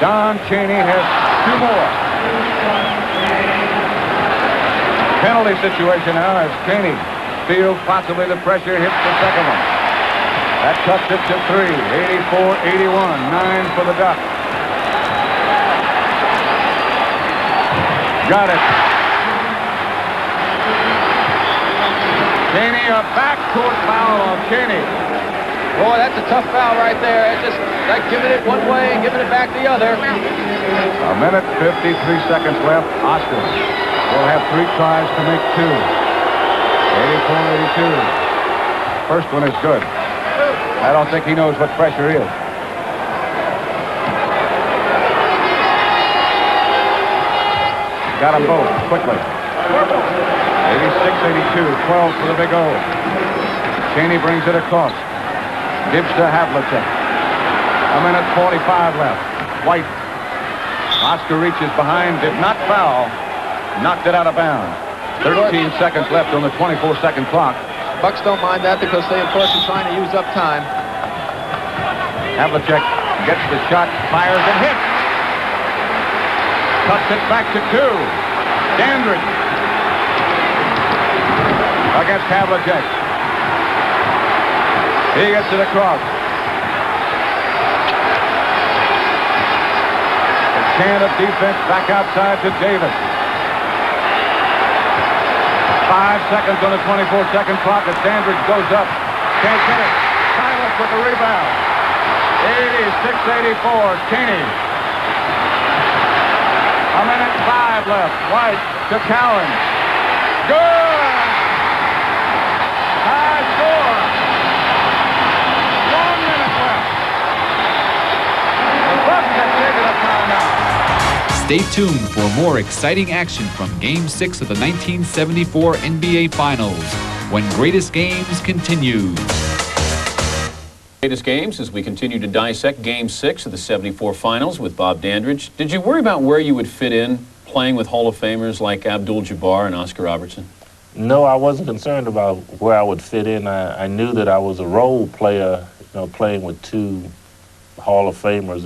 Don Chaney has 2 more. Penalty situation now as Chaney feels possibly the pressure, hits the second one. That cuts it to 3. 84-81. 9 for the Ducks. Got it. Chaney, a backcourt foul on Chaney. Boy, that's a tough foul right there. It's just like giving it one way and giving it back the other. 1 minute, 53 seconds left. Oscar will have 3 tries to make 2. 84-82. First one is good. I don't think he knows what pressure is. Got them both quickly. 86-82. 12 for the Big O. Chaney brings it across. Gives to Havlicek. 1 minute 45 left. White. Oscar reaches behind. Did not foul. Knocked it out of bounds. 13 seconds left on the 24-second clock. Bucks don't mind that because they, of course, are trying to use up time. Havlicek gets the shot, fires, and hits. Cuts it back to 2. Dandridge against Havlicek. He gets it across. A can of defense back outside to Davis. 5 seconds on the 24-second clock as Dandridge goes up. Can't get it. Silas with the rebound. 86-84. Chaney. 1 minute 5 left. White to Cowan. Good! High score. 1 minute left. The Bucks have taken a timeout. Stay tuned for more exciting action from Game 6 of the 1974 NBA Finals, when Greatest Games continues. Greatest Games as we continue to dissect Game 6 of the 74 Finals with Bob Dandridge. Did you worry about where you would fit in playing with Hall of Famers like Abdul-Jabbar and Oscar Robertson? No, I wasn't concerned about where I would fit in. I knew that I was a role player, playing with 2 Hall of Famers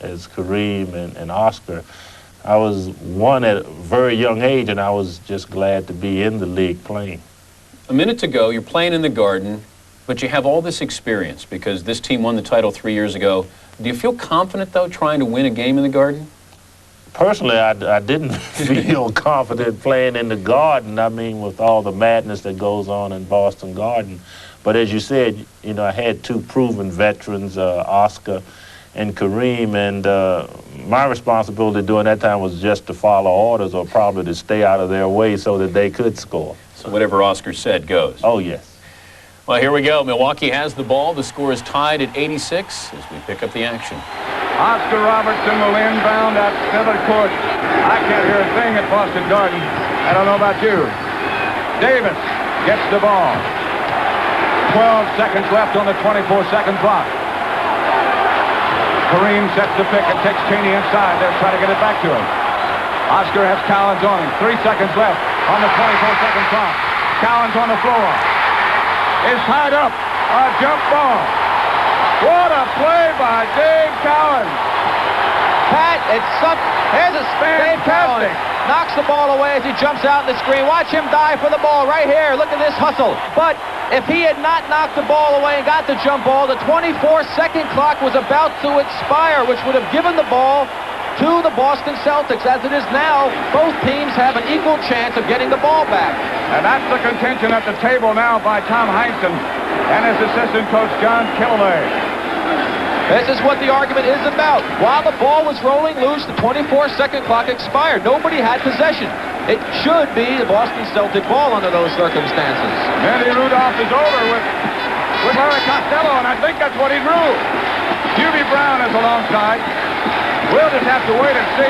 as Kareem and Oscar. I was one at a very young age, and I was just glad to be in the league playing. A minute to go, you're playing in the Garden, but you have all this experience because this team won the title 3 years ago. Do you feel confident, though, trying to win a game in the Garden? Personally, I didn't feel confident playing in the Garden. I mean, with all the madness that goes on in Boston Garden. But as you said, I had 2 proven veterans, Oscar and Kareem, and my responsibility during that time was just to follow orders or probably to stay out of their way so that they could score. So whatever Oscar said goes. Oh, yes. Well, here we go. Milwaukee has the ball. The score is tied at 86 as we pick up the action. Oscar Robertson will inbound at center court. I can't hear a thing at Boston Garden. I don't know about you. Davis gets the ball. 12 seconds left on the 24-second clock. Kareem sets the pick and takes Chaney inside. They're trying to get it back to him. Oscar has Collins on him. 3 seconds left on the 24-second clock. Collins on the floor. Is tied up. A jump ball. What a play by Dave Collins. Pat, here's a Dave Collins. Knocks the ball away as he jumps out in the screen. Watch him dive for the ball right here. Look at this hustle. But if he had not knocked the ball away and got the jump ball, the 24-second clock was about to expire, which would have given the ball to the Boston Celtics. As it is now, both teams have an equal chance of getting the ball back. And that's the contention at the table now by Tom Heinsohn and his assistant coach, John Killalay. This is what the argument is about. While the ball was rolling loose, the 24-second clock expired. Nobody had possession. It should be the Boston Celtic ball under those circumstances. Andy Rudolph is over with Larry Costello, and I think that's what he drew. Hubie Brown is alongside. We'll just have to wait and see.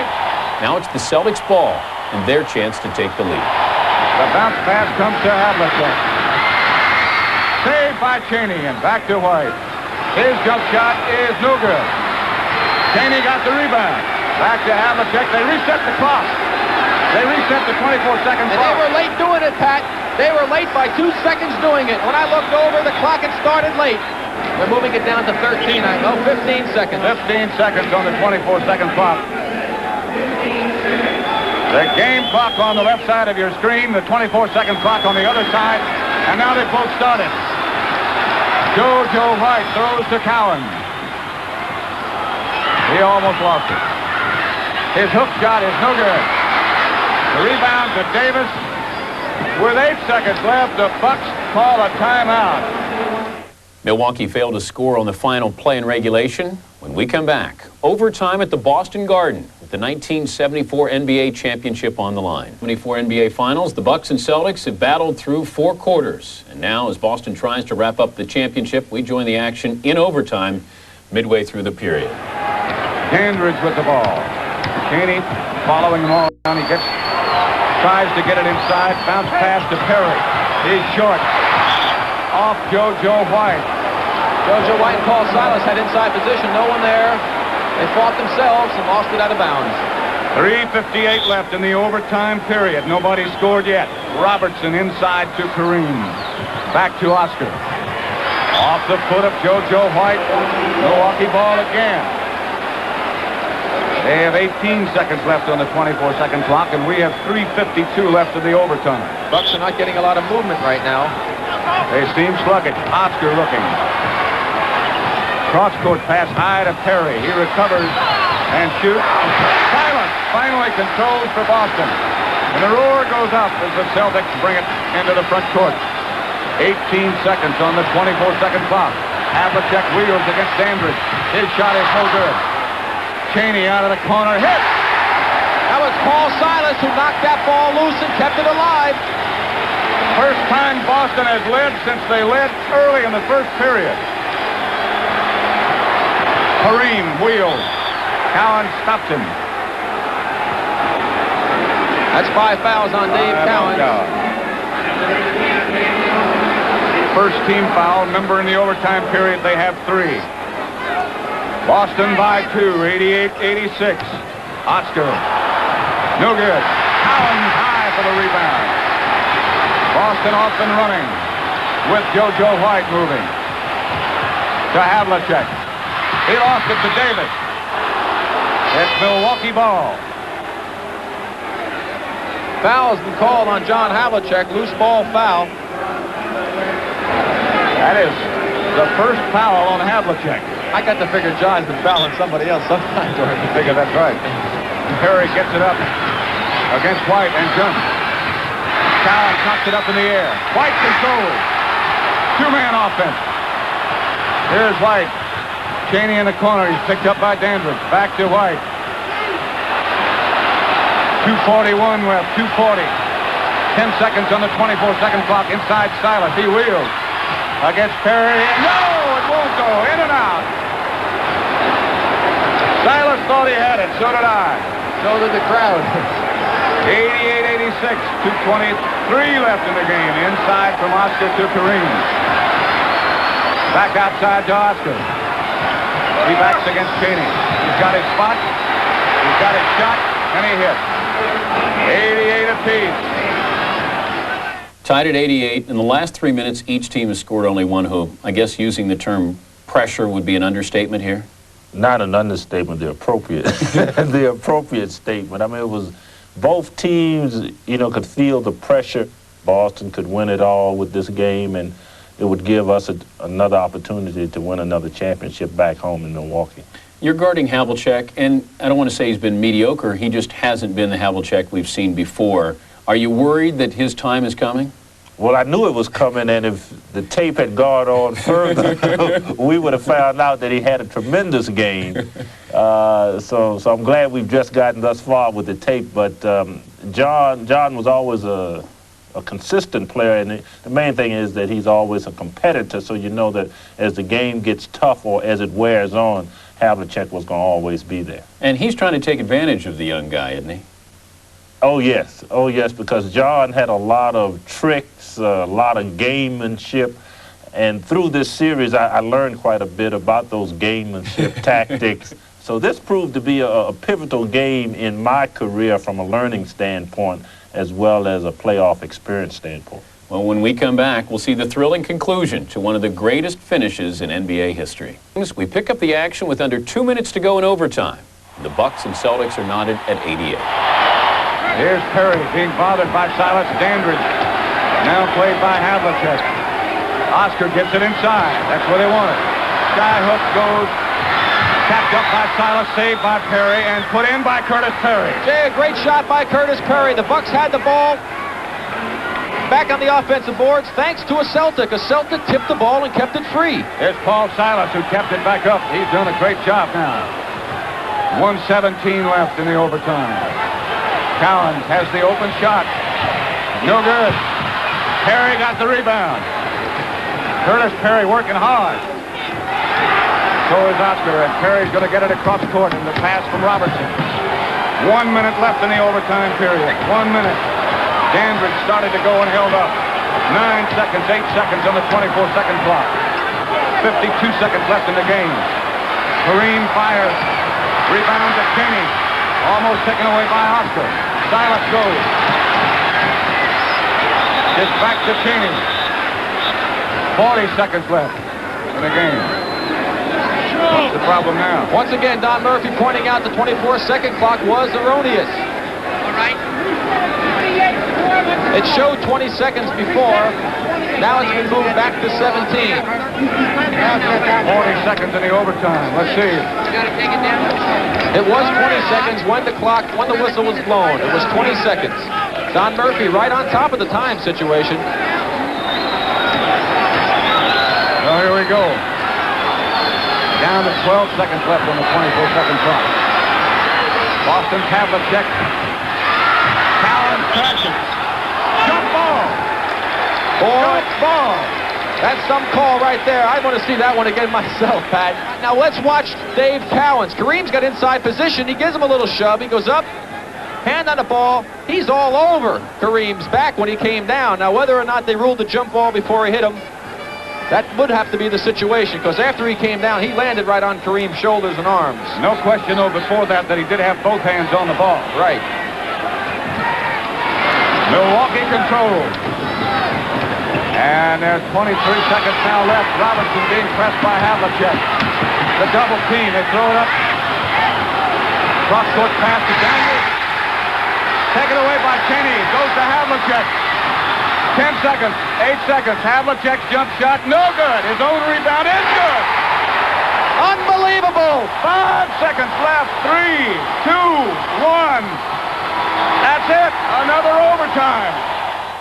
Now it's the Celtics ball and their chance to take the lead. The bounce pass comes to Havlicek. Saved by Chaney and back to White. His jump shot is no good. Chaney got the rebound. Back to Havlicek. They reset the clock. They reset the 24-second clock. And they were late doing it, Pat. They were late by 2 seconds doing it. When I looked over, the clock had started late. They're moving it down to 13. 15 seconds. 15 seconds on the 24-second clock. The game clock on the left side of your screen, the 24-second clock on the other side, and now they've both started. JoJo White throws to Cowan. He almost lost it. His hook shot is no good. The rebound to Davis. With 8 seconds left, the Bucks call a timeout. Milwaukee failed to score on the final play in regulation. When we come back, overtime at the Boston Garden with the 1974 NBA championship on the line. 74 NBA Finals, the Bucks and Celtics have battled through 4 quarters. And now, as Boston tries to wrap up the championship, we join the action in overtime midway through the period. Dandridge with the ball. Chaney following him all down. He tries to get it inside. Bounce pass to Perry. He's short. Off JoJo White. JoJo White and Paul Silas had inside position. No one there. They fought themselves and lost it out of bounds. 3:58 left in the overtime period. Nobody scored yet. Robertson inside to Kareem. Back to Oscar. Off the foot of JoJo White. Milwaukee ball again. They have 18 seconds left on the 24-second clock, and we have 3:52 left of the overtime. Bucks are not getting a lot of movement right now. They seem sluggish. Oscar looking. Cross-court pass high to Perry. He recovers and shoots. Silence finally controls for Boston. And the roar goes up as the Celtics bring it into the front court. 18 seconds on the 24-second clock. Havlicek wheels against Dandridge. His shot is no good. Chaney out of the corner. Hit! That was Paul Silas who knocked that ball loose and kept it alive. First time Boston has led since they led early in the first period. Kareem wheels. Cowan stops him. That's 5 fouls on Dave Cowan. First team foul. Remember, in the overtime period, they have 3. Boston by 2, 88-86. Oscar. No good. Cowan high for the rebound. Boston off and running with JoJo White moving. To Havlicek. He lost it to Davis. It's Milwaukee ball. Foul's been called on John Havlicek. Loose ball foul. That is the first foul on Havlicek. I got to figure John's been fouling somebody else sometime during the Figure that's right. Perry gets it up against White and jumps. Cowan knocks it up in the air. White controls. 2-man offense. Here's White. Chaney in the corner. He's picked up by Dandridge. Back to White. 2:41 left. 2:40. 10 seconds on the 24-second clock. Inside Silas. He wheels against Perry. No, it won't go. In and out. Silas thought he had it. So did I. So did the crowd. 88-86. 2:23 left in the game. Inside from Oscar to Kareem. Back outside to Oscar. He backs against Chaney. He's got his spot. He's got his shot. And he hits. 88 apiece. Tied at 88. In the last 3 minutes, each team has scored only 1 hoop. I guess using the term pressure would be an understatement here. Not an understatement, the appropriate statement. I mean, it was both teams, could feel the pressure. Boston could win it all with this game, and it would give us another opportunity to win another championship back home in Milwaukee. You're guarding Havlicek, and I don't want to say he's been mediocre. He just hasn't been the Havlicek we've seen before. Are you worried that his time is coming? Well, I knew it was coming, and if the tape had gone on further, we would have found out that he had a tremendous game. So I'm glad we've just gotten thus far with the tape. But John was always a consistent player, and the main thing is that he's always a competitor, so you know that as the game gets tough or as it wears on, Havlicek was going to always be there. And he's trying to take advantage of the young guy, isn't he? Oh, yes, because John had a lot of tricks, a lot of gamemanship, and through this series, I learned quite a bit about those gamemanship tactics. So this proved to be a pivotal game in my career from a learning standpoint, as well as a playoff experience standpoint. Well, when we come back, we'll see the thrilling conclusion to one of the greatest finishes in NBA history. We pick up the action with under 2 minutes to go in overtime. The Bucks and Celtics are knotted at 88. Here's Perry being bothered by Silas Dandridge. Now played by Havlicek. Oscar gets it inside. That's where they want it. Skyhook goes. Tapped up by Silas, saved by Perry, and put in by Curtis Perry. Jay, a great shot by Curtis Perry. The Bucks had the ball back on the offensive boards thanks to a Celtic. A Celtic tipped the ball and kept it free. There's Paul Silas, who kept it back up. He's done a great job now. 1:17 left in the overtime. Cowan has the open shot. No good. Perry got the rebound. Curtis Perry working hard. So is Oscar, and Perry's going to get it across court in the pass from Robertson. 1 minute left in the overtime period. 1 minute. Dandridge started to go and held up. 9 seconds, 8 seconds on the 24-second clock. 52 seconds left in the game. Kareem fires. Rebound to Cheney. Almost taken away by Oscar. Silas goes. It's back to Cheney. 40 seconds left in the game. What's the problem now? Once again, Don Murphy pointing out the 24-second clock was erroneous. All right. It showed 20 seconds before. Now it's been moved back to 17. 40 seconds in the overtime. Let's see. It was 20 seconds when the whistle was blown. It was 20 seconds. Don Murphy right on top of the time situation. Well, here we go. Down to 12 seconds left on the 24-second clock. Boston Havlicek. Cowan crashes. Jump ball. Jump ball. That's some call right there. I want to see that one again myself, Pat. Now let's watch Dave Cowens. Kareem's got inside position. He gives him a little shove. He goes up. Hand on the ball. He's all over Kareem's back when he came down. Now whether or not they ruled the jump ball before he hit him, that would have to be the situation, because after he came down, he landed right on Kareem's shoulders and arms. No question, though, before that he did have both hands on the ball. Right. Milwaukee controls. And there's 23 seconds now left. Robertson being pressed by Havlicek. The double team. They throw it up. Cross-court pass to Daniels. Taken away by Cheney. Goes to Havlicek. 10 seconds, 8 seconds. Havlicek's jump shot, no good. His own rebound is good. Unbelievable. 5 seconds left. 3, 2, 1. That's it. Another overtime.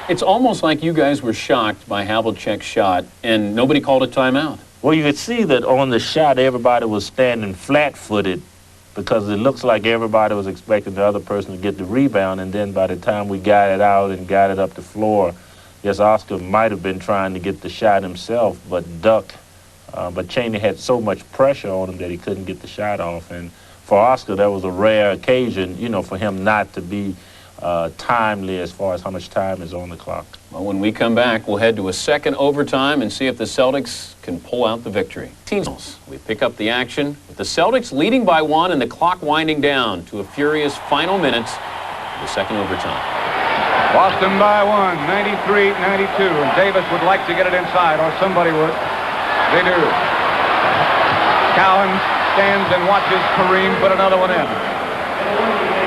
It's almost like you guys were shocked by Havlicek's shot, and nobody called a timeout. Well, you could see that on the shot, everybody was standing flat-footed because it looks like everybody was expecting the other person to get the rebound, and then by the time we got it out and got it up the floor, yes, Oscar might have been trying to get the shot himself, but ducked. But Cheney had so much pressure on him that he couldn't get the shot off. And for Oscar, that was a rare occasion, for him not to be timely as far as how much time is on the clock. Well, when we come back, we'll head to a second overtime and see if the Celtics can pull out the victory. We pick up the action with the Celtics leading by 1 and the clock winding down to a furious final minutes of the second overtime. Boston by 1, 93-92, and Davis would like to get it inside, or somebody would. They do. Cowan stands and watches Kareem put another one in.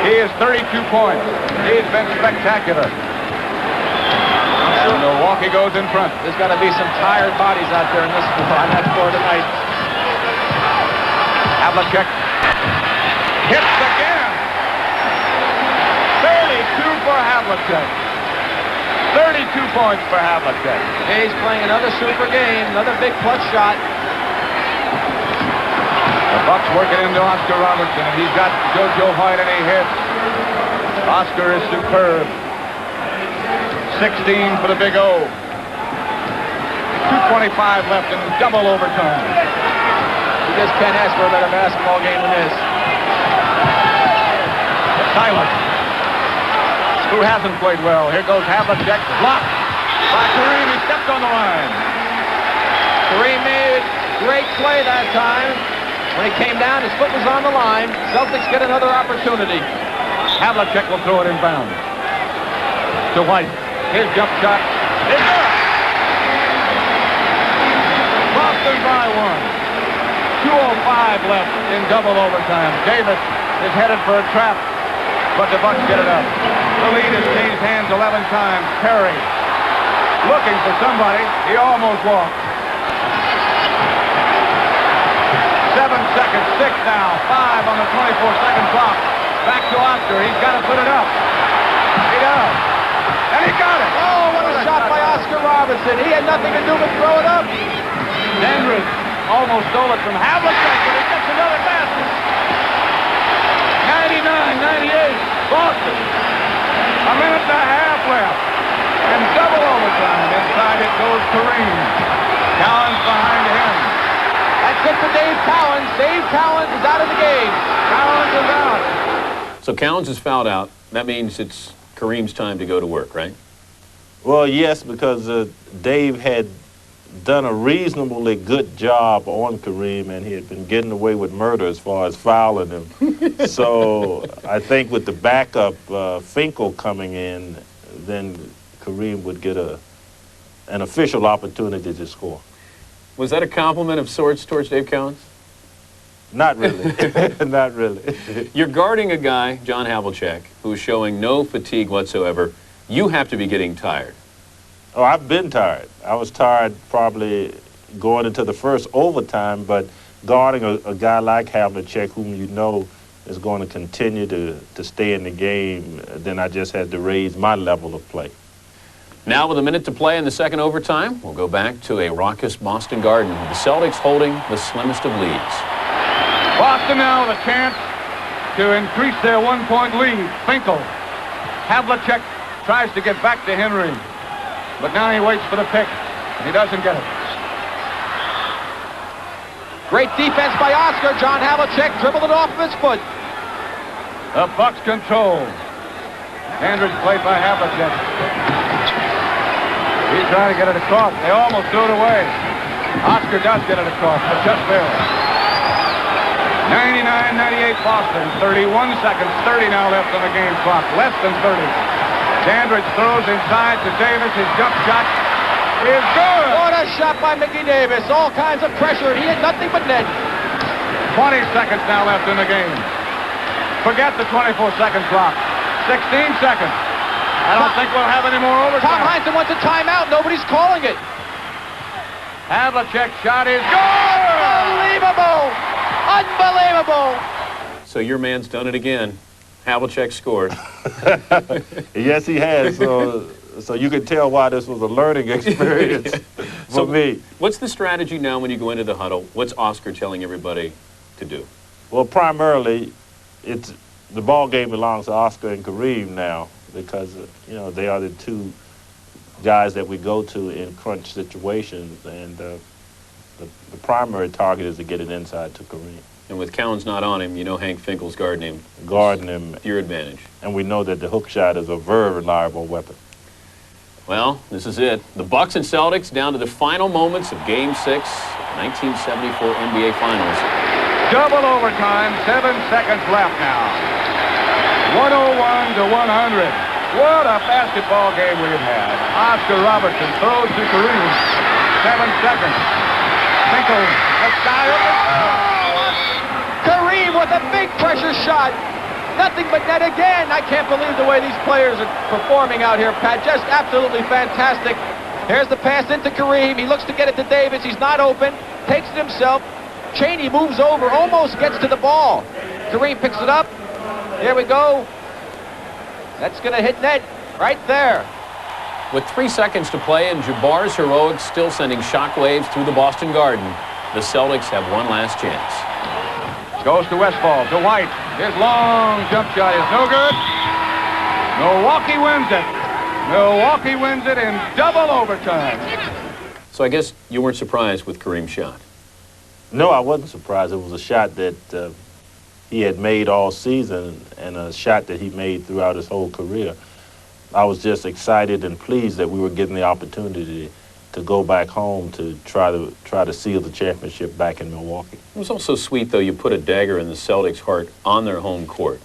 He is 32 points. He's been spectacular. And Milwaukee goes in front. There's got to be some tired bodies out there on that floor tonight. Havlicek hits again. 32 for Havlicek. 32 points for Havlicek. He's playing another super game, another big clutch shot. The Bucks working into Oscar Robertson, and he's got JoJo White, and he hits. Oscar is superb. 16 for the Big O. 2:25 left in double overtime. You just can't ask for a better basketball game than this. Silas, who hasn't played well. Here goes Havlicek, blocked by Kareem. He stepped on the line. Kareem made a great play that time. When he came down, his foot was on the line. Celtics get another opportunity. Havlicek will throw it inbounds to White. His jump shot It's up. Boston by one. 2:05 left in double overtime. Davis is headed for a trap, but the Bucks get it up. The lead has changed hands 11 times. Perry looking for somebody. He almost walked. 7 seconds, 6 now, 5 on the 24-second clock. Back to Oscar. He's got to put it up. He does. And he got it. Oh, what a shot by Oscar Robertson. He had nothing to do but throw it up. Dandridge almost stole it from Havlicek, but he gets another basket. 99-98, Boston. A minute and a half left. And double overtime. Inside it goes Kareem. Collins behind him. That's it for Dave Cowens. Dave Cowens is out of the game. Collins is out. So Cowens is fouled out. That means it's Kareem's time to go to work, right? Well, yes, because Dave had done a reasonably good job on Kareem, and he had been getting away with murder as far as fouling him. So I think with the backup, Finkel coming in, then Kareem would get an official opportunity to score. Was that a compliment of sorts towards Dave Cowens? Not really. Not really. You're guarding a guy, John Havlicek, who is showing no fatigue whatsoever. You have to be getting tired. Oh, I've been tired. I was tired probably going into the first overtime, but guarding a guy like Havlicek, whom you know is going to continue to stay in the game, then I just had to raise my level of play. Now with a minute to play in the second overtime, we'll go back to a raucous Boston Garden, with the Celtics holding the slimmest of leads. Boston now with a chance to increase their one-point lead. Finkel. Havlicek tries to get back to Henry, but now he waits for the pick. He doesn't get it. Great defense by Oscar. John Havlicek dribbled it off of his foot. The Bucks control. Andrews played by Havlicek. He's trying to get it across. They almost threw it away. Oscar does get it across, but just barely. 99-98 Boston. 31 seconds. 30 now left on the game clock. Less than 30. Dandridge throws inside to Davis. His jump shot is good. What a shot by Mickey Davis. All kinds of pressure. He had nothing but net. 20 seconds now left in the game. Forget the 24-second clock. 16 seconds. I don't think we'll have any more overtime. Tom Heinsohn wants a timeout. Nobody's calling it. Havlicek's shot is good. Unbelievable. Unbelievable. So your man's done it again. Havlicek scored. Yes, he has. So you can tell why this was a learning experience for me. What's the strategy now when you go into the huddle? What's Oscar telling everybody to do? Well, primarily, it's the ball game belongs to Oscar and Kareem now, because they are the two guys that we go to in crunch situations, and the primary target is to get it inside to Kareem. And with Cowens not on him, you know Hank Finkel's guarding him. Guarding him. To your advantage. And we know that the hook shot is a very reliable weapon. Well, this is it. The Bucks and Celtics down to the final moments of Game 6, 1974 NBA Finals. Double overtime, 7 seconds left now. 101 to 100. What a basketball game we've had. Oscar Robertson throws to Kareem. 7 seconds. Finkel, the sky open. Kareem with a big pressure shot. Nothing but net again. I can't believe the way these players are performing out here, Pat. Just absolutely fantastic. Here's the pass into Kareem. He looks to get it to Davis. He's not open. Takes it himself. Chaney moves over, almost gets to the ball. Kareem picks it up. Here we go. That's going to hit net right there. With 3 seconds to play and Jabbar's heroics still sending shockwaves through the Boston Garden, the Celtics have one last chance. Goes to Westfall, to White. His long jump shot is no good. Milwaukee wins it. Milwaukee wins it in double overtime. So I guess you weren't surprised with Kareem's shot. No, I wasn't surprised. It was a shot that he had made all season, and a shot that he made throughout his whole career. I was just excited and pleased that we were getting the opportunity to go back home to try to seal the championship back in Milwaukee. It was also sweet, though, you put a dagger in the Celtics' heart on their home court.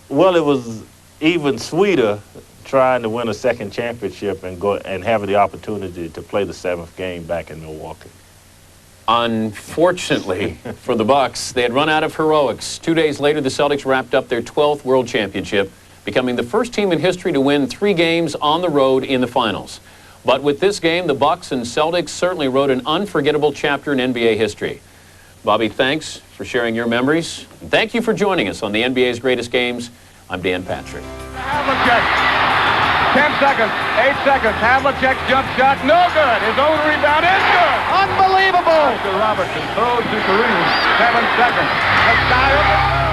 Well, it was even sweeter trying to win a second championship and go and have the opportunity to play the 7th game back in Milwaukee. Unfortunately for the Bucks, they had run out of heroics. 2 days later, the Celtics wrapped up their 12th World Championship, becoming the first team in history to win 3 games on the road in the finals. But with this game, the Bucks and Celtics certainly wrote an unforgettable chapter in NBA history. Bobby, thanks for sharing your memories. And thank you for joining us on the NBA's Greatest Games. I'm Dan Patrick. Havlicek, 10 seconds, 8 seconds. Havlicek jump shot, no good. His own rebound is good. Unbelievable! Oscar Robertson throws to Kareem, 7 seconds. The sky